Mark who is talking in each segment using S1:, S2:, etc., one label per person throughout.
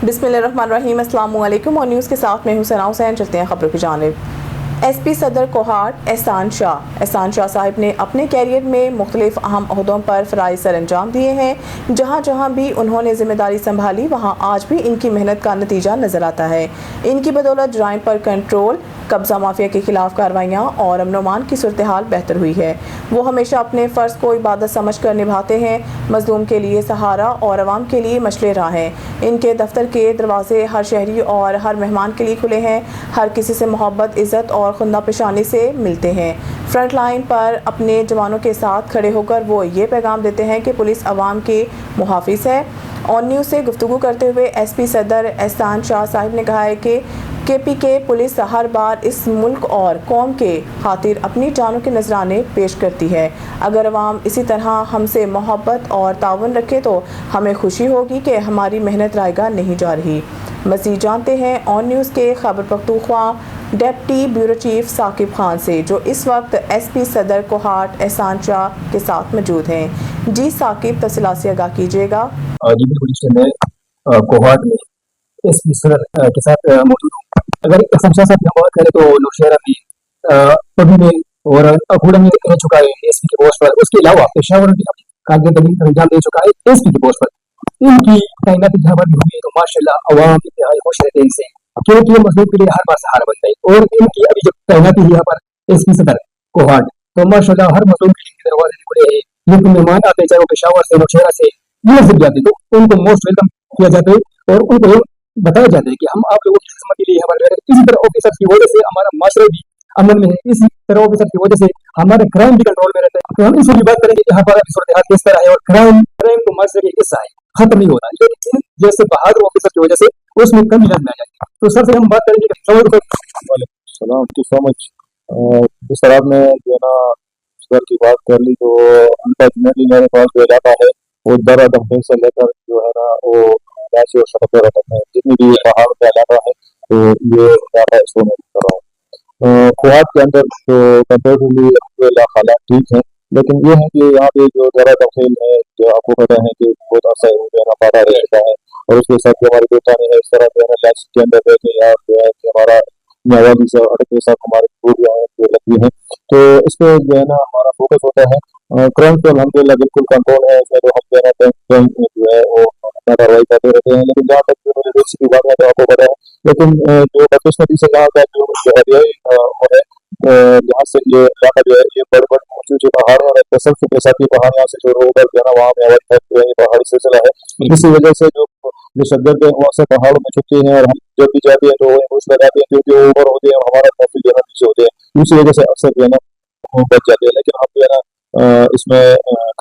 S1: बिस्मिल्लाहिर्रहमानिर्रहीम, अस्सलाम वालेकुम। और न्यूज़ के साथ मैं हूं सना हुसैन। चलते हैं खबरों की जानिब। SP सदर कोहाट एहसान शाह साहिब ने अपने कैरियर में मुख्तलिफ अहम ओहदों पर फ़राइज़ सर अंजाम दिए हैं। जहाँ जहाँ भी उन्होंने ज़िम्मेदारी संभाली वहाँ आज भी इनकी मेहनत का नतीजा नज़र आता है। इनकी बदौलत जराइम पर कंट्रोल, कब्ज़ा माफिया के खिलाफ कार्रवाइयाँ और अमन अमान की सूरत हाल बेहतर हुई है। वो हमेशा अपने फ़र्ज़ को इबादत समझ कर निभाते हैं। मज़लूम के लिए सहारा और आवाम के लिए मशले राह हैं। इनके दफ्तर के दरवाजे हर शहरी और हर मेहमान के लिए खुले हैं। हर किसी से मोहब्बत, इज़्ज़त और खुंदा पेशानी से मिलते हैं। फ्रंट लाइन पर अपने जवानों के साथ खड़े होकर वो ये पैगाम देते हैं कि पुलिस अवाम के मुहाफ़िज़ है। ऑन न्यूज़ से गुफ्तगू करते हुए SP सदर एहसान शाह साहिब ने कहा है कि KPK पुलिस हर बार इस मुल्क और कौम के खातिर अपनी जानों के नजराने पेश करती है। अगर अवाम इसी तरह हमसे मोहब्बत और ताउन रखे तो हमें खुशी होगी कि हमारी मेहनत रायगा नहीं जा रही। मज़ीद जानते हैं ऑन न्यूज़ के Khyber Pakhtunkhwa deputy bureau chief Saqib Khan से, जो इस वक्त SP सदर कोहाट एहसान शाह के साथ मौजूद हैं। जी साकिब, तफसीलात से आगाह कीजिएगा।
S2: जी बिल्कुल, मैं कोहाट में SP सदर के साथ मौजूद हूँ। अगर एहसान शाह साहब की हम बात करें तो नौशहरा में पबी में और अखूड़ा में रह चुका है SP के पोस्ट पर। उसके अलावा पेशावर में अपनी कारकर्दगी अंजाम दे चुका है SP के पोस्ट पर। इनकी तैनाती जहाँ पर भी हुई है तो माशाल्लाह अवाम इंतहाई खुश रहते हैं इनसे, क्योंकि ये मजलूम के लिए हर बार सहारा बनता है। और इनकी अभी जो तैनाती है यहाँ पर SP सदर कोहाट, तो माशाल्लाह हर मजलूम के लिए दरवाजे खुले हैं। लेकिन मेहमान आते चाहे वो पेशावर से, नौशहरा से, ये सब जाते तो उनको मोस्ट वेलकम किया जाता है और उनको बताया जाता है कि हम आप लोगों की खिदमत के लिए हमारे रहते हैं। इसी तरह ऑफिसर की वजह से हमारा माशरा भी अमन में है। इसी तरह ऑफिसर की वजह से हमारा क्राइम भी कंट्रोल में रहता है। तो हम इसी की बात करेंगे यहाँ पर सूरत हाल किस तरह है और क्राइम तो माशरे का हिस्सा है, खत्म नहीं होता, लेकिन जैसे बहादुर ऑफिसर की वजह से उसमें कमी नजर आ जाती है। तो सबसे हम बात करेंगे
S3: जिस तरह आपने जो है ना सदर की बात कर ली, तो अनफॉर्चुनेटली मेरे पास जो इलाका है वो दरा दमकल से लेकर जो है ना वो राशि और शरफरा तक है। जितनी भी पहाड़ का इलाका है तो ये इलाका इसको मैं कर रहा हूँ। खुआब के अंदर तो कंपेरेटिवली हालात ठीक है, लेकिन ये है कि यहाँ पे जो दरा दमकल है, जो आपको पता है कि बहुत अर्सा जो है ना पारा रहता है और उसके साथ जो हमारी बेटा है इस तरह जो है ना लाइफ के अंदर रहते हैं जो है कि हमारा नवाबी से अड़के साथ हमारे खूबियाँ जो लगती हैं, तो इस पर जो है ना हमारा फोकस होता है। क्राइम तो अलहमदिल्ला बिल्कुल कंट्रोल है। इसमें जो हम जो है ना बैंक में जो है वो अपना कार्रवाई करते रहते हैं। लेकिन जहाँ तक जो मेरे देश की बात है तो आपको पता है, लेकिन जो बदकिस्मती से यहाँ का जो हरियाई है, जहाँ से ये इलाका जो है ये बड़े बड़े ऊंचे ऊंचे पहाड़ और फसल के साथ ये पहाड़ यहाँ से शुरू होकर जो है ना वहाँ में हवाई फैक्ट्री है, पहाड़ी सिलसिला है। इसी वजह से जो शद्दत है वो अक्सर पहाड़ों में छुपते हैं और हम जब भी जाते हैं तो वो घूस लगाते हैं, क्योंकि वो ऊपर होते हैं और हमारा काफी जो है पीछे होते हैं। इसी वजह से अक्सर जो है ना वो बच जाते हैं। लेकिन हम जो है ना इसमें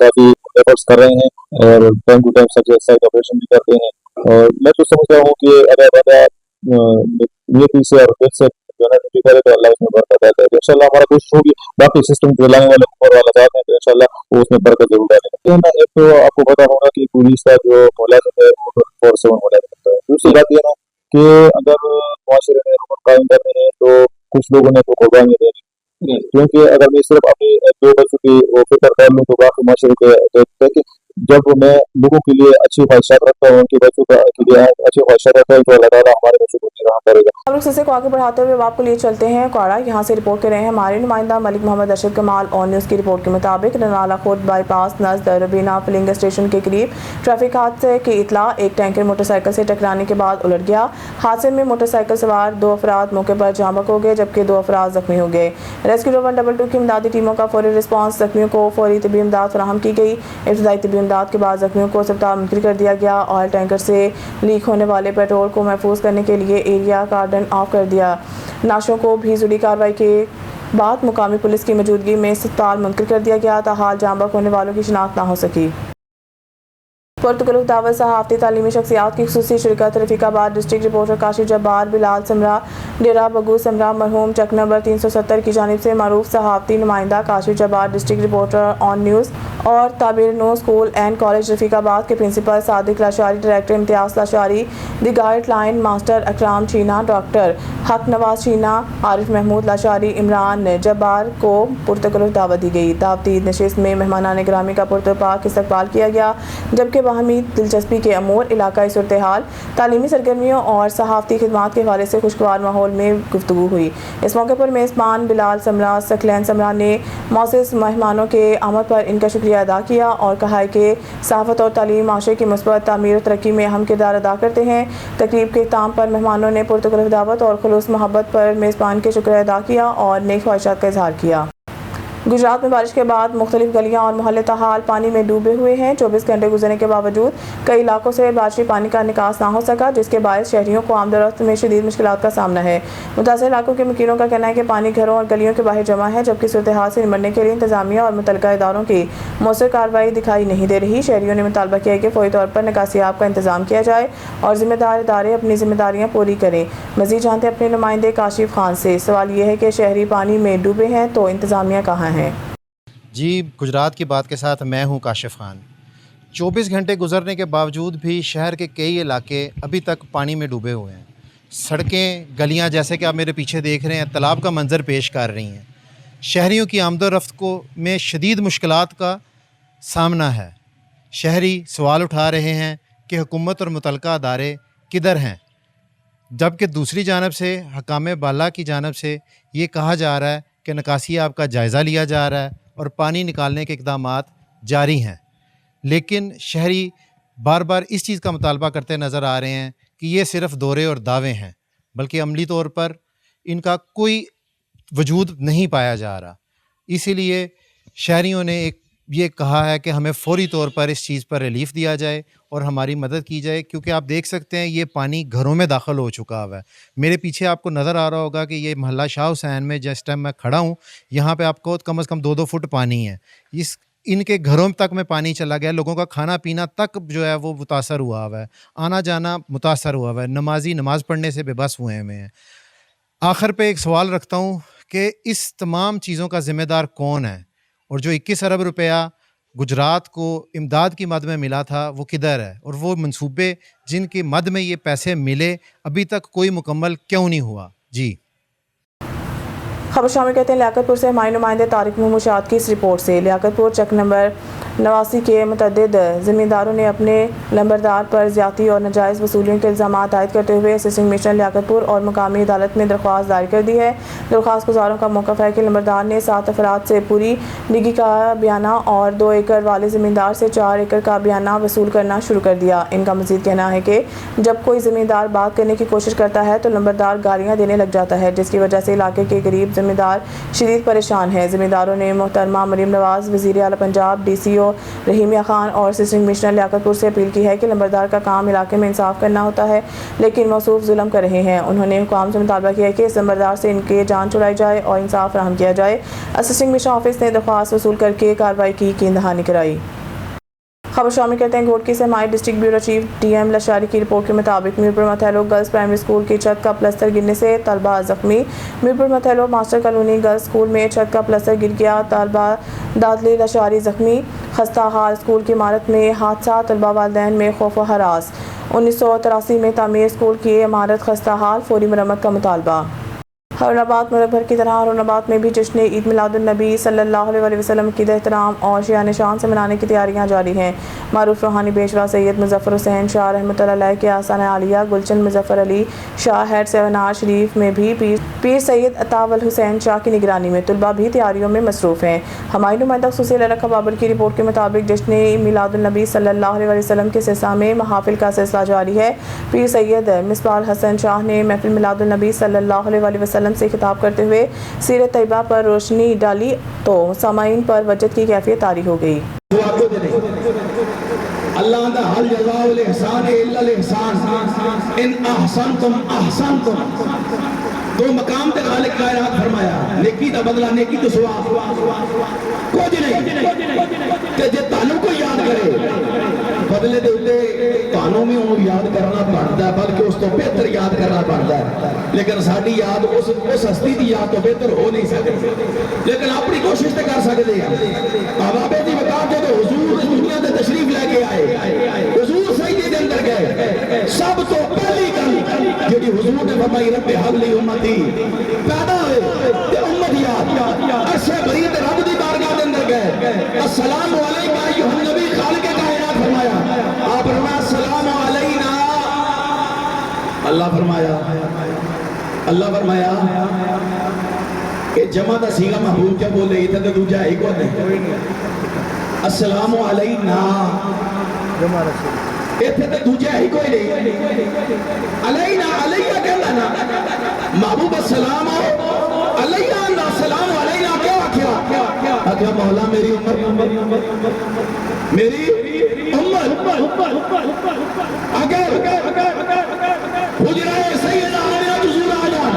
S3: काफी एफर्ट्स कर रहे हैं और time to time side operation भी करते हैं। और मैं तो समझता हूँ कि अगर बंदा नियति से और दिल से जो है ना ड्यूटी करे तो अल्लाह उसमें बरकत देता है। तो इंशाल्लाह हमारा कोशिश होगी, बाकी सिस्टम चलाने वाले ऊपर वाला साथ है तो इंशाल्लाह वो उसमें बरकत जरूर डालेगा। एक तो आपको पता होगा कि पुलिस का जो मुलाजिम है वो 24/7 मुलाजिम होता है। दूसरी बात यह है कि अगर मुआशरे में अमन कायम करने हैं तो कुछ लोगों ने तो कुर्बानी देनी, क्योंकि अगर मैं सिर्फ अपनी दो बच्चों की वो फिक्र कर लूँ तो बाकी माशरे के कि जब मैं लोगों के लिए अच्छी ख्वाहिशात रखता हूँ, उनके बच्चों के लिए अच्छी ख्वाहिशात रखता हूँ, तो अल्लाह ताला हमारे बच्चों को निगरान करेगा।
S1: खबर सिलसिले को आगे बढ़ाते हुए आपको लिए चलते हैं क्वाड़ा। यहाँ से रिपोर्ट कर रहे हैं हमारे नुमाइंदा मलिक मोहम्मद अरशद कमाल। ऑन न्यूज़ की रिपोर्ट के मुताबिक रनाला Khurd bypass नज़द Rabina filling station के करीब ट्रैफिक हादसे की इतला। एक टैंकर मोटरसाइकिल से टकराने के बाद उलट गया। हादसे में मोटरसाइकिल सवार 2 अफराद मौके पर जाँ बहक हो गए, जबकि 2 अफराद जख्मी हो गए। रेस्क्यू 122 की इमदादी टीमों का फौरी रिस्पॉन्स, जख्मियों को फौरी तबी इमदाद फराहम की गई। इब्तदाई तबी इमदाद के बाद जख्मियों को अस्पताल मुंतकिल कर दिया गया। ऑयल टैंकर से लीक होने वाले पेट्रोल को महफूज करने के लिए एरिया कार्डन ऑफ कर दिया। नाशों को भी जुड़ी कार्रवाई के बाद मुकामी पुलिस की मौजूदगी में अस्पताल मुंतकिल कर दिया गया। ताहाल जाँ बहक होने वालों की शिनाख्त ना हो सकी। पुरतगलुक दावत सहाफ़ती तालीमी शख्सियात की खुसूसी शिरकत। रफ़ीकाबाद डिस्ट्रिक्ट रिपोर्टर काशिफ जब्बार, बिलाल समरा, ڈیرہ بگو سمرا مرحوم چک نمبر 370 کی جانب سے معروف صحافتی نمائندہ کاشف جبار، ڈسٹرکٹ رپورٹر آن نیوز اور تعبیر نو اسکول اینڈ کالج رفیق آباد کے پرنسپل صادق لاشاری، ڈائریکٹر امتیاز لاشاری، دی گائیڈ لائن ماسٹر اکرام چینا، ڈاکٹر حق نواز چینا، عارف محمود لاشاری، عمران جبار کو پرتکلف دعوت دی گئی۔ دعوتی نشست میں مہمانان گرامی کا پرتپاک استقبال کیا گیا، جبکہ باہمی دلچسپی کے امور، علاقائی صورتحال، تعلیمی سرگرمیوں اور صحافتی خدمات کے حوالے سے خوشگوار ماحول میں گفتگو ہوئی۔ اس موقع پر میزبان بلال سمرا سکلین سمرا نے معزز مہمانوں کے آمد پر ان کا شکریہ ادا کیا اور کہا ہے کہ صحافت اور تعلیم معاشرے کی مثبت تعمیر و ترقی میں اہم کردار ادا کرتے ہیں۔ تقریب کے اختتام پر مہمانوں نے پرتکلف دعوت اور خلوص محبت پر میزبان کے شکریہ ادا کیا اور نیک خواہشات کا اظہار کیا۔ گجرات میں بارش کے بعد مختلف گلیاں اور محلے تاحال پانی میں ڈوبے ہوئے ہیں۔ 24 گھنٹے گزرنے کے باوجود کئی علاقوں سے بارشی پانی کا نکاس نہ ہو سکا، جس کے باعث شہریوں کو آمد و رفت میں شدید مشکلات کا سامنا ہے۔ متاثرہ علاقوں کے مکینوں کا کہنا ہے کہ پانی گھروں اور گلیوں کے باہر جمع ہے، جبکہ صورتحال سے نمٹنے کے لیے انتظامیہ اور متعلقہ اداروں کی مؤثر کارروائی دکھائی نہیں دے رہی۔ شہریوں نے مطالبہ کیا ہے کہ فوری طور پر نکاسیاب کا انتظام کیا جائے اور ذمہ دار ادارے اپنی ذمہ داریاں پوری کریں۔ مزید جانتے اپنے نمائندے کاشف خان سے۔ سوال یہ ہے کہ شہری پانی میں ڈوبے ہیں تو انتظامیہ کہاں ہے؟
S4: جی، گجرات کی بات کے ساتھ میں ہوں کاشف خان۔ 24 گھنٹے گزرنے کے باوجود بھی شہر کے کئی علاقے ابھی تک پانی میں ڈوبے ہوئے ہیں۔ سڑکیں، گلیاں جیسے کہ آپ میرے پیچھے دیکھ رہے ہیں تالاب کا منظر پیش کر رہی ہیں۔ شہریوں کی آمد و رفت میں شدید مشکلات کا سامنا ہے۔ شہری سوال اٹھا رہے ہیں کہ حکومت اور متعلقہ ادارے کدھر ہیں، جبکہ دوسری جانب سے حکام بالا کی جانب سے یہ کہا جا رہا ہے کہ نکاسیاب کا جائزہ لیا جا رہا ہے اور پانی نکالنے کے اقدامات جاری ہیں، لیکن شہری بار بار اس چیز کا مطالبہ کرتے نظر آ رہے ہیں کہ یہ صرف دورے اور دعوے ہیں، بلکہ عملی طور پر ان کا کوئی وجود نہیں پایا جا رہا۔ اسی لیے شہریوں نے یہ کہا ہے کہ ہمیں فوری طور پر اس چیز پر ریلیف دیا جائے اور ہماری مدد کی جائے، کیونکہ آپ دیکھ سکتے ہیں یہ پانی گھروں میں داخل ہو چکا ہوا ہے۔ میرے پیچھے آپ کو نظر آ رہا ہوگا کہ یہ محلہ شاہ حسین میں جس ٹائم میں کھڑا ہوں، یہاں پہ آپ کو کم از کم 2 فٹ پانی ہے۔ ان کے گھروں تک میں پانی چلا گیا، لوگوں کا کھانا پینا تک جو ہے وہ متاثر ہوا ہوا ہے، آنا جانا متاثر ہوا ہوا ہے، نمازی نماز پڑھنے سے بے بس ہوئے ہیں۔ آخر پہ ایک سوال رکھتا ہوں کہ اس تمام چیزوں کا ذمہ دار کون ہے، اور جو 21 ارب روپیہ گجرات کو امداد کی مد میں ملا تھا وہ کدھر ہے، اور وہ منصوبے جن کی مد میں یہ پیسے ملے ابھی تک کوئی مکمل کیوں نہیں ہوا؟ جی
S1: خبر شامل کہتے ہیں لیاقت پور سے ہمارے نمائندے طارق محمود شاد کی اس رپورٹ سے۔ لیاقت پور چک نمبر 89 کے متعدد زمینداروں نے اپنے لمبردار پر زیادتی اور ناجائز وصولیوں کے الزامات عائد کرتے ہوئے اسسٹنٹ کمشنر لیاقت پور اور مقامی عدالت میں درخواست دائر کر دی ہے۔ درخواست گزاروں کا موقف ہے کہ لمبردار نے 7 افراد سے پوری ڈگی کا بیانہ اور 2 ایکڑ والے زمیندار سے 4 ایکڑ کا بیانہ وصول کرنا شروع کر دیا۔ ان کا مزید کہنا ہے کہ جب کوئی زمیندار بات کرنے کی کوشش کرتا ہے تو لمبردار گالیاں دینے لگ جاتا ہے، جس کی وجہ سے علاقے کے غریب زمیندار شدید پریشان ہیں۔ زمینداروں نے محترمہ مریم نواز، وزیر اعلیٰ پنجاب، ڈی سی او رحیمیہ خان اور اسسٹنٹ کمشنر لیاقت پور سے اپیل کی ہے کہ لمبردار کا کام علاقے میں انصاف کرنا ہوتا ہے، لیکن موصوف ظلم کر رہے ہیں۔ انہوں نے حکام سے مطالبہ کیا ہے کہ اس لمبردار سے ان کی جان چھڑائی جائے اور انصاف فراہم کیا جائے۔ اسسٹنٹ کمشنر آفس نے درخواست وصول کر کے کارروائی کی یقین دہانی کرائی۔ خبر شامل کرتے ہیں گھوٹکی سے ہمارے district bureau chief D M Lashari کی رپورٹ کے مطابق Mirpur Mathelo girls primary school کی چھت کا پلستر گرنے سے طلبہ زخمی۔ Mirpur Mathelo master colony girls school میں چھت کا پلستر گر گیا، طالبہ دادلی لاشاری زخمی۔ خستہ حال اسکول کی عمارت میں حادثہ، طلبہ والدین میں خوف و ہراس۔ 1983 میں تعمیر اسکول کی عمارت خستہ حال، فوری مرمت کا مطالبہ۔ ہارون آباد ملک بھر کی طرح ہارون آباد میں بھی جشن عید میلاد النبی صلی اللہ علیہ وسلم عقید احترام اور شیان شان سے منانے کی تیاریاں جاری ہیں۔ معروف روحانی پیشوا سید مظفر حسین شاہ رحمۃ اللہ علیہ کے آستانہ عالیہ گلشن مظفر علی شاہ ہیڈ سیونار شریف میں بھی پیر سید عطا الحسین شاہ کی نگرانی میں طلبہ بھی تیاریوں میں مصروف ہیں۔ ہماری نمائندہ خصوصی لڑکا بابل کی رپورٹ کے مطابق جشن میلاد النبی صلی اللہ علیہ وسلم کے سلسلہ میں محافل کا سلسلہ جاری ہے۔ پیر سید مصباح الحسن شاہ نے محفل میلاد النبی صلی اللہ علیہ وسلم سے خطاب کرتے ہوئے سیرت طیبہ پر روشنی ڈالی تو سامعین پر وجد کی کیفیت طاری ہو گئی۔
S5: اللہ دا حل جزاء الاحسان الا الاحسان ان احسنتم احسنتم، 2 مقام تے خالق کائنات فرمایا نیکی دا بدلہ نیکی تو سوا کچھ نہیں کہ جے تعلق کو یاد کرے बदले दे उत्ते तुहानू भी उन्होंने याद करना पड़ता है, बल्कि उस तो बेहतर याद करना पड़ता है। लेकिन साडी याद उस हस्ती की याद तो बेहतर हो नहीं सकती, लेकिन अपनी कोशिश तो कर सकते हैं। बाबे जी बता के तो हुजूर दुनिया से तशरीफ लेके आए, हुजूर सईदी के अंदर गए, सब तो पहली गल जी हुजूर ने फरमाई रब्बे हबली उम्मती, पैदा होए ते उम्मत याद अरशे बरी ते रब दी बारगाह के अंदर गए, अस्सलाम अलैका अय्युहन नबी खालिके कायनात फरमाया, आप फरमाया अस्सलाम अलैना, अल्लाह फरमाया कि जमा दा सीगा महबूब क्या बोले, इधर तो दूजा है को नहीं, अस्सलाम अलैना इतने तो दूजा है कोई नहीं, अलैना अलैया कहना ना महबूब अस्सलाम अलैया ना सलाम अलैना क्या आख्या मौला मेरी उम्मत मेरी अगर हुजराए सैयदा आलिया हुजूर आ जान,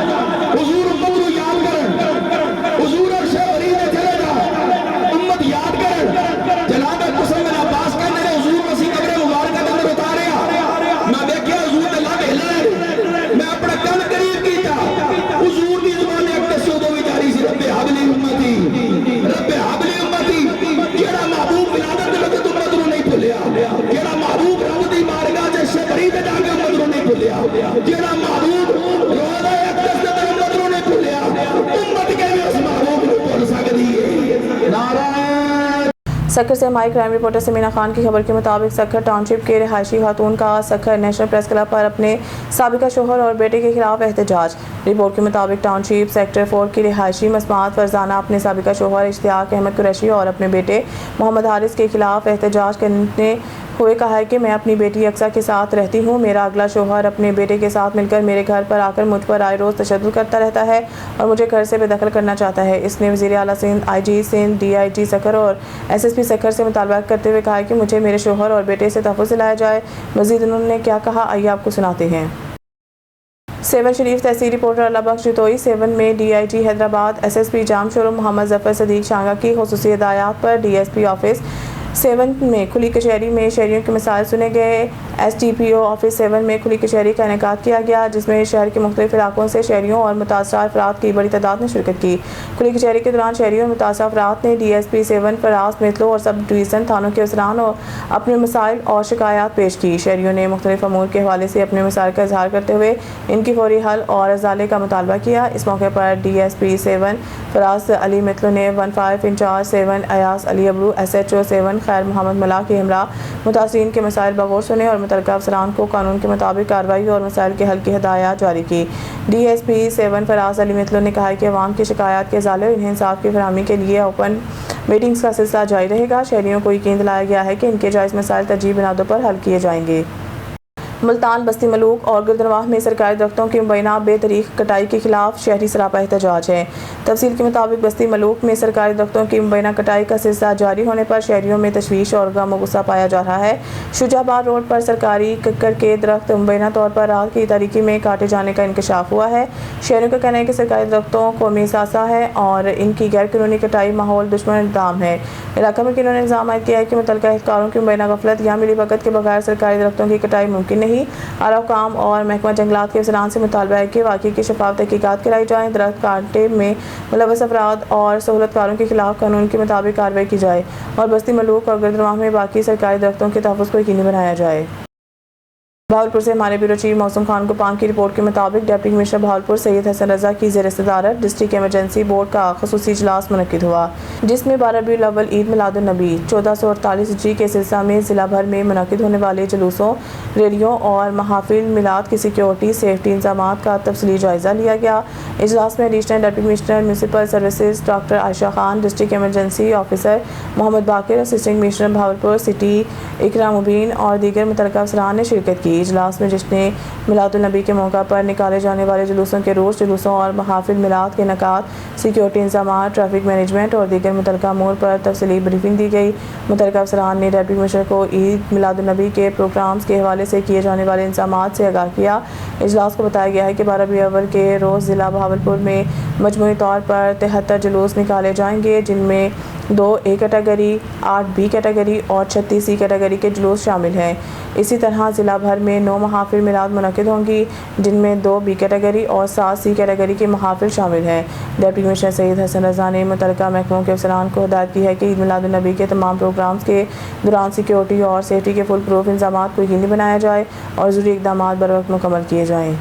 S5: हुजूर उम्मत को याद करन, हुजूर अर्शे बरी में चले जा, उम्मत याद करन, जनाब कुसम बिन अब्बास कहने ने हुजूर मसीह कब्र मुबारक के अंदर उतारे, मैं देखिया हुजूर दे लग हिल, मैं अपना कन करीब कीता, हुजूर दी जुबान एक दसो दो विचारी सी रब्बे हबली उम्मती, रब्बे हबली उम्मती, जेड़ा महबूब विलादत दे वक्त उम्मत नु नहीं भुलिया, जेड़ा महबूब रब दी बारगाह च अर्शे बरी ते जाके उम्मत नु नहीं भुलिया, जेड़ा महबूब रोज़ा अक़दस दे उम्मत नु नहीं भुलिया, उम्मत के भी उस महबूब नु भुल सकदी है। नारा
S1: सक्खर से हमारी क्राइम रिपोर्टर समीना खान की खबर के मुताबिक सक्खर टाउनशिप के रिहायशी खातून का सक्खर नेशनल प्रेस क्लब पर अपने साबिका शोहर और बेटे के खिलाफ एहतजाज। रिपोर्ट के मुताबिक टाउनशिप सेक्टर 4 की रिहायशी मस्मात फरजाना अपने साबिका शोहर इश्तियाक अहमद कुरैशी और अपने बेटे मोहम्मद हारिस के खिलाफ एहतजाज करने हुए कहा है कि मैं अपनी बेटी अक्सा के साथ रहती हूँ, मेरा अगला शोहर अपने बेटे के साथ मिलकर मेरे घर पर आकर मुझ पर आए रोज़ तशद्दुद करता रहता है और मुझे घर से बेदखल करना चाहता है। इसने वज़ीर आला सिंध, IG सिंध, DIG सक्खर और SSP सक्खर से मुतालबा करते हुए कहा है कि मुझे मेरे शोहर और बेटे से तहफ़्फ़ुज़ दिलाया जाए। मज़ीद उन्होंने क्या कहा, आइए आपको सुनाते हैं। सेवन शरीफ तहसील रिपोर्टर अल्लाह बख्श जितोई, सेवन में DIG हैदराबाद, SSP जाम शोरूम मोहम्मद ज़फ़र सदीक शांगा की ख़ुसूसी हिदायत पर DSP ऑफिस सेवन में खुली कचहरी में शहरियों के मसाइल सुने गए। SDPO ऑफिस सेवन में खुली कचहरी का इनेकाद किया गया, जिसमें शहर के मुख्तलिफ इलाकों से शहरियों और मुतासरा अफराद की बड़ी तादाद ने शिरकत की। खुली कचहरी के दौरान शहरियों और मुतासरा अफराद ने DSP सेवन फराज मितलो और सब डिवीज़न थानों के अफसरान और अपने मसाइल और शिकायत पेश की। शहरियों ने मुख्तलिफ अमूर के हवाले से अपने मसाइल का इजहार करते हुए इनकी फौरी हल और अजाले का मुतालबा किया। इस मौके पर DSP सेवन फराज अली मितलो ने 15 इंचार्ज सेवन अयास अली अबरू, SHO सेवन खैर मोहम्मद मला के हमरा मुतासरीन के मसाइल बगौर सुने और मुतल्लिक़ा अफसरान को कानून के मुताबिक कार्रवाई और मसाइल के हल की हिदायत जारी की। DSP सेवन फराज अली मितलो ने कहा कि अवाम की शिकायत के इजाले और इन्हें इंसाफ की फरहमी के लिए ओपन मीटिंग्स का सिलसिला जारी रहेगा। शहरियों को यकीन दिलाया गया है कि इनके जायज़ मसाइल तरजीही बुनियादों पर हल किए जाएंगे। मुल्तान, बस्ती मलूक और गुलदरवाह में सरकारी दरख्तों की मुबैना बेतरीक कटाई के खिलाफ शहरी सरापा एहतजाज है। तफसील के मुताबिक बस्ती मलूक में सरकारी दरख्तों की मुबैना कटाई का सिलसिला जारी होने पर शहरियों में तशवीश और गम और गुस्सा पाया जा रहा है। शुजाबाद रोड पर सरकारी कक्कर के दरख्त मुबैना तौर पर रात की तारीकी में काटे जाने का इंकशाफ हुआ है। शहरियों का कहना है कि सरकारी दरख्तों कौमी सासा है और इनकी गैर कानूनी कटाई माहौल दुश्मन इक़दाम है। इलाका में किन्होंने इल्ज़ाम आयद किया है कि मुतल्लिक़ा एहलकारों की मुबैना गफलत या मिलीभगत के बगैर सरकारी दरख्तों की कटाई मुमकिन नहीं। आला हुकाम और महकमा जंगलात के अफसरान से मुतालबा है कि वाक़ई की शफाफ तहकीकात कराई जाए, दरख्त काटे में मुलव्वस अफराद और सहूलतकारों के खिलाफ कानून के मुताबिक कार्रवाई की जाए और बस्ती मलूक और गुलदरवाह में बाकी सरकारी दरख्तों के तहफ़्फ़ुज़ को यकीनी बनाया जाए। भावलपुर से हमारे ब्यूरो चीफ मौसम खान गुपांग की रिपोर्ट के मुताबिक डिप्टी कमिश्नर भावलपुर सैयद हसन रजा की ज़ेर सदारत डिस्ट्रिक्ट इमरजेंसी बोर्ड का खसूसी इजलास मुनक्किद हुआ, जिसमें 12 रबीउल अव्वल ईद मिलादुन्नबी 1448 हिजरी के सिलसिला में ज़िला भर में मुनक्किद होने वाले जुलूसों, रैलियों और महाफिल मिलाद की सिक्योरिटी सेफ्टी इंतजामात का तफसीली जायज़ा लिया गया। इजलास में additional deputy commissioner municipal services doctor Ayesha Khan, district emergency officer Mohammad Baqir, assistant commissioner Bahawalpur city Iqra Mubeen और दीगर मुतल्लिक़ा अफसरान ने शिरकत की। इजलास में जश्न मिलादुन्नबी के मौका पर निकाले जाने वाले जुलूसों के रोज़, जुलूसों और महाफिल मिलाद के इनेकाद, सिक्योरिटी इंतजाम, ट्रैफिक मैनेजमेंट और दीगर मुतल्लिक़ा अमूर पर तफसीली ब्रीफिंग दी गई। मुतल्लिक़ा अफसरान ने डिप्टी कमिश्नर को ईद मिलादुन्नबी के प्रोग्राम्स के हवाले से किए जाने वाले इंतजाम से आगाह किया। इजलास को बताया गया है कि 12 रबीउल अव्वल के रोज़ ज़िला भावलपुर में मजमूई तौर पर 73 जुलूस निकाले जाएंगे, जिनमें 2 A कैटेगरी, 8 B कैटेगरी और 36 C कैटेगरी के जुलूस शामिल हैं। इसी तरह ज़िला भर में 9 महाफिल मिलाद मुनक़िद होंगी, जिनमें 2 B कैटेगरी और 7 C कैटेगरी के महाफिल शामिल हैं। डिप्टी कमिश्नर सैयद हसन रज़ा ने मुतल्लिका महकमों के अफसरान को हिदायत की है कि ईद मिलादुन्नबी के तमाम प्रोग्राम्स के दौरान सिक्योरिटी और सेफ्टी के फुल प्रूफ इंतज़ामात को यकीनी बनाया जाए और ज़रूरी इक़दामात बरवक्त मुकम्मल किए जाएँ।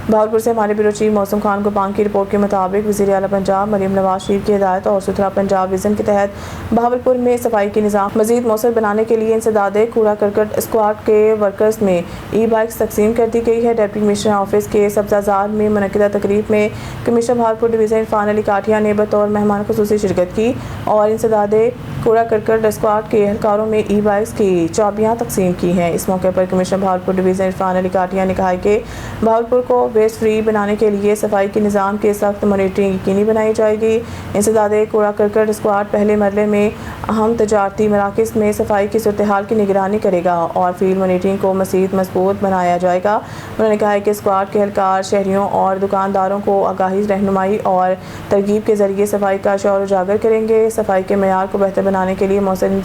S1: बहावलपुर से हमारे ब्यूरो चीफ मौसम खान गोपांग की रिपोर्ट के मुताबिक वज़ीर आला पंजाब मरीम नवाज शरीफ की हिदायत और सुथरा पंजाब विज़न के तहत बहावलपुर में सफाई के निज़ाम मज़ीद मौसर बनाने के लिए इंसदादे कूड़ा करकट स्क्वाड के वर्कर्स में ई बाइक्स तकसीम कर दी गई है। डिप्टी कमिश्नर ऑफिस के सब्ज़ाज़ार में मुनक़िदा तकरीब में कमिश्नर बहावलपुर डिवीज़न इरफान अली काठिया ने बतौर मेहमान ख़ुसूसी शिरकत की और इंसदादे कूड़ा करकट स्क्वाड के एहलकारों में ई बाइक्स की चाबियाँ तकसीम की हैं। इस मौके पर कमिश्नर बहावलपुर डिवीज़न इरफान अली काठिया ने कहा कि बहावलपुर को वेस्ट फ्री बनाने के लिए सफाई के निज़ाम के सख्त मॉनिटरिंग यकीनी बनाई जाएगी। इंसदादे कूड़ा करकट स्क्वाड पहले मरले में अहम तजारती मराकज़ में सफाई की सूरत हाल की निगरानी करेगा और फील्ड मॉनिटरिंग को मज़ीद मजबूत बनाया जाएगा। उन्होंने कहा कि स्क्वाड के एहलकार शहरियों और दुकानदारों को आगाही, रहनुमाई और तरगीब के ज़रिए सफाई का शौर उजागर करेंगे। सफाई के मेयार को बेहतर बनाने के लिए मौसम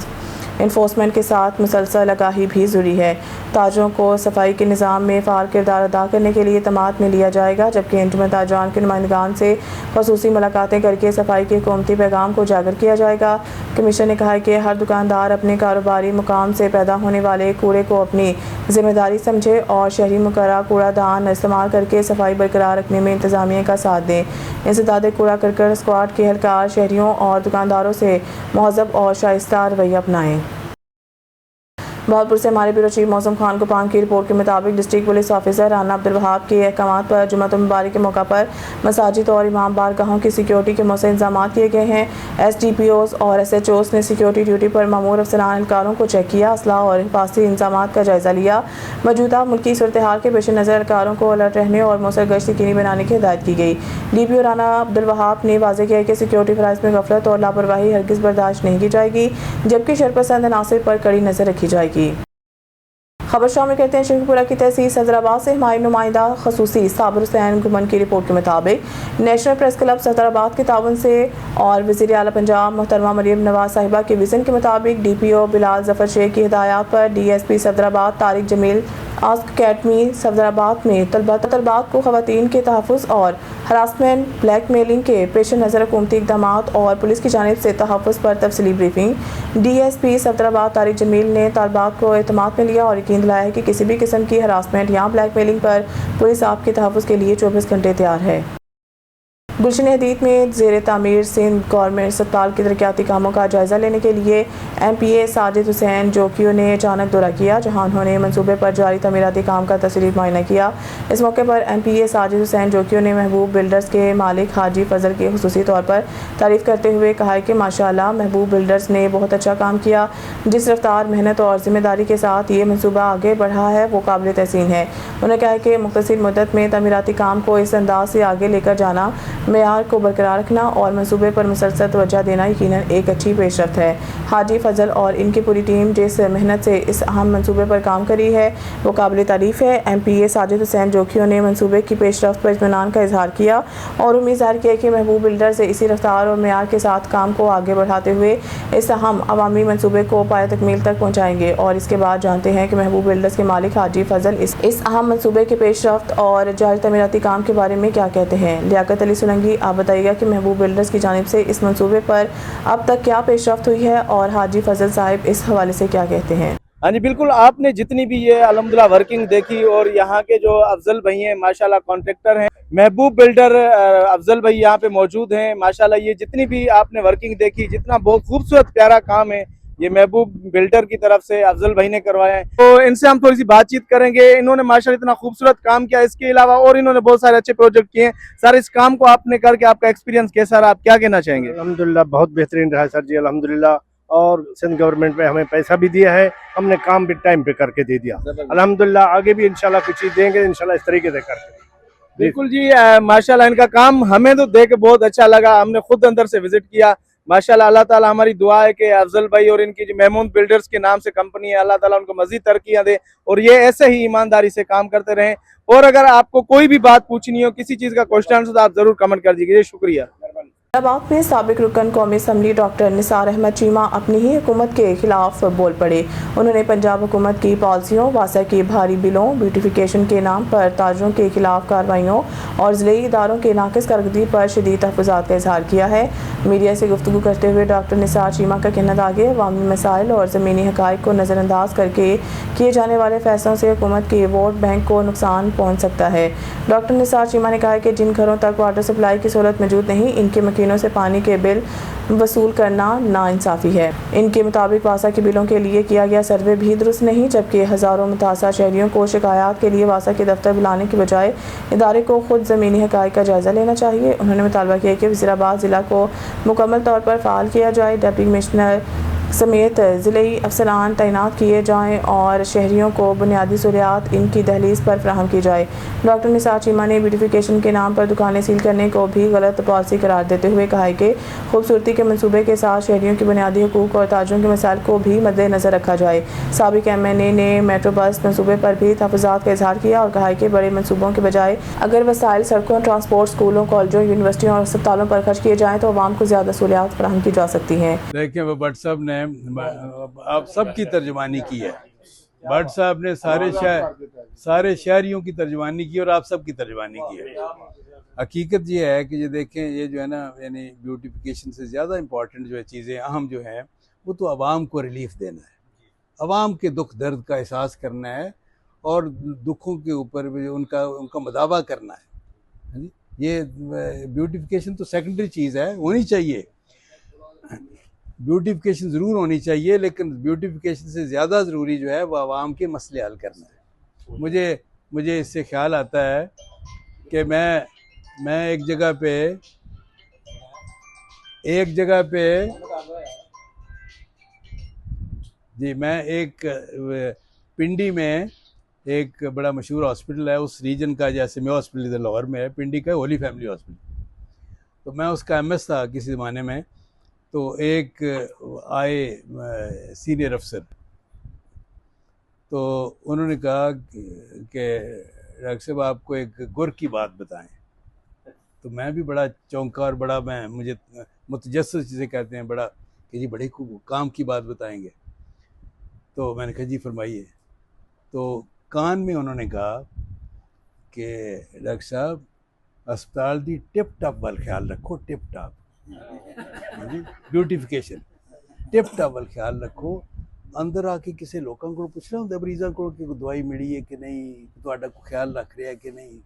S1: इन्फोर्समेंट के साथ मुसलसल आगाही भी ज़रूरी है। ताजरों को सफाई के निज़ाम में फ़ाल किरदार अदा करने के लिए तमात में लिया जाएगा, जबकि अंजुमन ताजरान के नुमाइंदगान से ख़ुसूसी मुलाकातें करके सफाई के हुकूमती पैगाम को उजागर किया जाएगा। कमिश्नर ने कहा कि हर दुकानदार अपने कारोबारी मुकाम से पैदा होने वाले कूड़े को अपनी ज़िम्मेदारी समझे और शहरी मुकर्रर कूड़ादान इस्तेमाल करके सफाई बरकरार रखने में इंतज़ामिया का साथ दें। इंसदादे कूड़ा करकट स्क्वाड के एहलकार शहरियों और दुकानदारों से महज़ब और शाइस्ता रवैया अपनाएँ। बहावलपुर से हमारे ब्यूरो चीफ मौसम खान गोपांग की रिपोर्ट के मुताबिक district police officer Rana Abdul Wahab के अहकामात पर जुम्मतुल मुबारक के मौका पर मसाजिद और इमाम बारगाहों की सिक्योरिटी के मौसम इंतजाम किए गए हैं। SDPOs और SHOs ने सिक्योरिटी ड्यूटी पर मामूर अफसरान एहलकारों को चेक किया, असलाह और हिफाजती इंतजाम का जायजा लिया। मौजूदा मुल्की सूरत हाल के पेश नज़र एहलकारों को अलर्ट रहने और मौसर गश्त यकीनी बनाने की हिदायत की गई। DPO राना अब्दुल वहाब ने वाज़ेह किया कि सिक्योरिटी फराइज़ में गफलत और लापरवाही हरगिज़ बर्दाश्त नहीं की जाएगी, जबकि शरपसंद अनासर पर कड़ी नज़र रखी जाएगी। खबर शामिल करते हैं शेखपुरा की तहसील सदराबाद से हमारे नुमाइंदा खसूसी साबिर हुसैन गुमन की रिपोर्ट के मुताबिक नेशनल प्रेस क्लब सदराबाद के ताउन से और वज़ीर आला पंजाब मोहतरमा मरीम नवाज साहिबा के विज़न के मुताबिक DPO बिलाल जफर शेख की हिदायत पर DSP Sadrabad Tariq Jameel ASK academy Sadrabad में तलबात को ख़वातीन के तहफ़्फ़ुज़ और हरासमेंट ब्लैक मेलिंग के पेश नज़र हुकूमती इक़दामात और पुलिस की जानिब से तहफ़्फ़ुज़ पर तफसीली ब्रीफिंग। DSP सदराबाद तारिक जमील ने तालबात को एतमाद में लिया और यकीन दिलाया है कि किसी भी किस्म की हरासमेंट या ब्लैक मेलिंग पर पुलिस आपके तहफ़्फ़ुज़ के लिए 24 घंटे तैयार है। गुलशन हदीद में ज़ेर तामीर सिंध गवर्नमेंट अस्पताल के तरक्याती कामों का जायज़ा लेने के लिए MPA साजिद हुसैन जोकियो ने अचानक दौरा किया, जहां उन्होंने मंसूबे पर जारी तमीराती काम का तफसीली मुआयना किया। इस मौके पर MPA साजिद हुसैन जोकियो ने महबूब बिल्डर्स के मालिक हाजी फजल की खुसूसी तौर पर तारीफ़ करते हुए कहा कि माशाअल्लाह महबूब बिल्डर्स ने बहुत अच्छा काम किया। जिस रफ्तार, मेहनत और ज़िम्मेदारी के साथ ये मनसूबा आगे बढ़ा है वो काबिल तहसीन है। उन्होंने कहा कि मुख्तसर मुद्दत में तमीराती काम को इस अंदाज से आगे लेकर जाना, मेयार को बरकरार रखना और मंसूबे पर मुसलसल तवज्जो देना यकीनन एक अच्छी पेशरफ्त है। हाजी फजल और इनकी पूरी टीम जिस मेहनत से इस अहम मंसूबे पर काम करी है वो काबिल तारीफ़ है। MPA साजिद हुसैन जोकियो ने मंसूबे की पेशरफ्त पर इत्मीनान का इजहार किया और उम्मीद ज़ाहिर किया कि महबूब बिल्डर से इसी रफ्तार और मेयार के साथ काम को आगे बढ़ाते हुए इस अहम अवामी मंसूबे को पाए तकमील तक पहुँचाएंगे। और इसके बाद जानते हैं कि महबूब बिल्डर्स के मालिक हाजी फजल इस अहम मंसूबे के पेशरफ्त और जारी तमीराती काम के बारे में क्या कहते हैं। लियाकत अली सुलंगी, आप बताइएगा कि महबूब बिल्डर्स की जानिब से इस मंसूबे पर अब तक क्या पेशरफ्त हुई है और हाजी फजल साहिब इस हवाले से क्या कहते हैं।
S6: हाँ जी बिल्कुल, आपने जितनी भी ये अल्हम्दुलिल्लाह वर्किंग देखी और यहाँ के जो अफजल भाई हैं माशाल्लाह कॉन्ट्रैक्टर हैं, महबूब बिल्डर अफजल भाई यहाँ पे मौजूद हैं माशाल्लाह। ये जितनी भी आपने वर्किंग देखी, जितना बहुत खूबसूरत प्यारा काम है ये महबूब बिल्डर की तरफ से अफजल भाई ने करवाया है, तो इनसे हम थोड़ी सी बातचीत करेंगे। इन्होंने माशाल्लाह इतना खूबसूरत काम किया, इसके अलावा और इन्होंने बहुत सारे अच्छे प्रोजेक्ट किए हैं। सर, इस काम को आपने करके आपका एक्सपीरियंस कैसा रहा, आप क्या कहना चाहेंगे?
S7: अल्हम्दुलिल्लाह बहुत बेहतरीन रहा सर जी, अल्हम्दुलिल्लाह। और सिंध गवर्नमेंट में हमें पैसा भी दिया है, हमने काम भी टाइम पे करके दे दिया अल्हम्दुलिल्लाह। आगे भी इंशाल्लाह कुछ चीज देंगे इंशाल्लाह इस तरीके से करके।
S6: बिल्कुल जी, माशाल्लाह इनका काम हमें तो देख के बहुत अच्छा लगा, हमने खुद अंदर से विजिट किया माशाल्लाह। अल्लाह ताला हमारी दुआ है कि अफजल भाई और इनकी जो महमूद बिल्डर्स के नाम से कंपनी है, अल्लाह ताला उनको मजीद तरक्कियां दे और ये ऐसे ही ईमानदारी से काम करते रहें। और अगर आपको कोई भी बात पूछनी हो, किसी चीज का क्वेश्चन हो तो आप जरूर कमेंट कर दीजिए। शुक्रिया।
S1: इस्लामाबाद में साबिक रुकन कौमी असम्बली डॉक्टर निसार अहमद चीमा अपनी ही हुकूमत के खिलाफ बोल पड़े। उन्होंने पंजाब हुकूमत की पॉलिसियों, वासा के भारी बिलों, ब्यूटिफिकेशन के नाम पर ताजरों के खिलाफ कार्रवाइयों और ज़िले इदारों के नाकिस कारकर्दगी पर शदीद तहफ़्फ़ुज़ात का इज़हार किया है। मीडिया से गुफ्तगू करते हुए डॉक्टर निसार चीमा का कहना था कि अवामी मसाइल और ज़मीनी हक़ाइक़ को नज़रअंदाज करके किए जाने वाले फैसलों से हुकूमत के वोट बैंक को नुकसान पहुँच सकता है। डॉक्टर निसार चीमा ने कहा कि जिन घरों तक वाटर सप्लाई की सहूलत मौजूद नहीं, इनके मकीनों से पानी के बिल वसूल करना नाइंसाफ़ी है। इनके मुताबिक वासा के बिलों के लिए किया गया सर्वे भी दुरुस्त नहीं, जबकि हज़ारों मुतासर शहरियों को शिकायत के लिए वासा के दफ्तर बुलाने के बजाय इदारे को खुद ज़मीनी हक़ाइक़ का जायज़ा लेना चाहिए। उन्होंने मुतालबा किया कि वज़ीराबाद ज़िला को मुकम्मल तौर पर फ़ाल किया जाए, डिप्टी कमिश्नर समेत ज़िले अफसरान तैनात किए जाएँ और शहरियों को बुनियादी सहूलियात इनकी दहलीज पर फराहम की जाए। डॉक्टर निसार चीमा ने ब्यूटिफिकेशन के नाम पर दुकानें सील करने को भी गलत पॉलिसी करार देते हुए कहा है कि खूबसूरती के मंसूबे के साथ शहरियों के बुनियादी हुकूक और ताजरों के मसाइल को भी मद्देनज़र रखा जाए। साबिक MNA ने मेट्रो बस मंसूबे पर भी तहफ़्फ़ुज़ात का इज़हार किया और कहा है कि बड़े मंसूबों के बजाय अगर वसाइल सड़कों, ट्रांसपोर्ट, स्कूलों, कॉलेजों, यूनिवर्सिटियों और अस्पतालों पर खर्च किए जाएँ तो आवाम को ज़्यादा सहूलियात फराहम की जा सकती हैं।
S8: देखिए, वो भट्ट साहब ने आप सबकी तर्जुमानी की है। भट्ट साहब ने सारे शहरियों की तर्जुमानी की और आप सबकी तर्जुमानी की है। हकीकत ये है कि ये देखें, ये जो है ना, यानी ब्यूटिफिकेशन से ज़्यादा इम्पॉर्टेंट जो है चीज़ें अहम जो है वो तो आवाम को रिलीफ देना है, आवाम के दुख दर्द का एहसास करना है और दुखों के ऊपर उनका मदावा करना है। ये ब्यूटिफिकेशन तो सेकेंडरी चीज़ है, होनी चाहिए, ब्यूटिफिकेशन ज़रूर होनी चाहिए, लेकिन ब्यूटिफिकेशन से ज़्यादा ज़रूरी जो है वो आवाम के मसले हल करना है। मुझे इससे ख्याल आता है कि मैं एक जगह पे जी, मैं एक पिंडी में एक बड़ा मशहूर हॉस्पिटल है उस रीजन का, जैसे मैं हॉस्पिटल इधर लाहौर में है, पिंडी का होली फैमिली हॉस्पिटल। तो मैं उसका MS था किसी ज़माने में। तो एक आए सीनियर अफसर, तो उन्होंने कहा कि डॉक्टर साहब आपको एक गुर की बात बताएं। तो मैं भी बड़ा चौंका और बड़ा मुझे मुतजस्सिस जिसे कहते हैं, बड़ा कि जी बड़े काम की बात बताएंगे। तो मैंने कहा जी फरमाइए। तो कान में उन्होंने कहा कि डॉक्टर साहब अस्पताल दी टिप टॉप वाल ख्याल रखो, tip top beautification tip top वाल ख्याल रखो। अंदर आके किसी लोगों को पूछना होंगे मरीज़ों को कि दवाई मिली है कि नहीं, तुहाडा को ख्याल रख रहा है कि नहीं।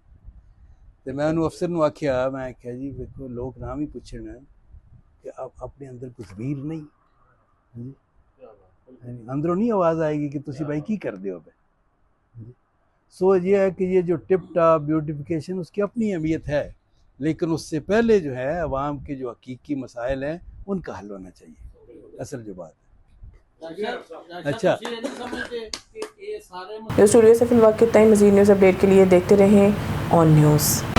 S8: तो मैं उन्होंने अफसर नूं आख्या, मैं आख्या जी देखो लोग नाम ही पूछण कि आप अपने अंदर कुछ ज़मीर नहीं, अंदरों नहीं आवाज़ आएगी कि तुसी भाई की कर दे हो। सो ये है कि ये जो टिप टॉप ब्यूटिफिकेशन उसकी अपनी अहमियत है, लेकिन उससे पहले जो है अवाम के जो हकीकी मसाइल हैं उनका हल होना चाहिए, असल जो बात है। अच्छा,
S1: स्टूडियो से फिलहाल कितना ही मज़ीद न्यूज़ अपडेट के लिए देखते रहें ऑन न्यूज़।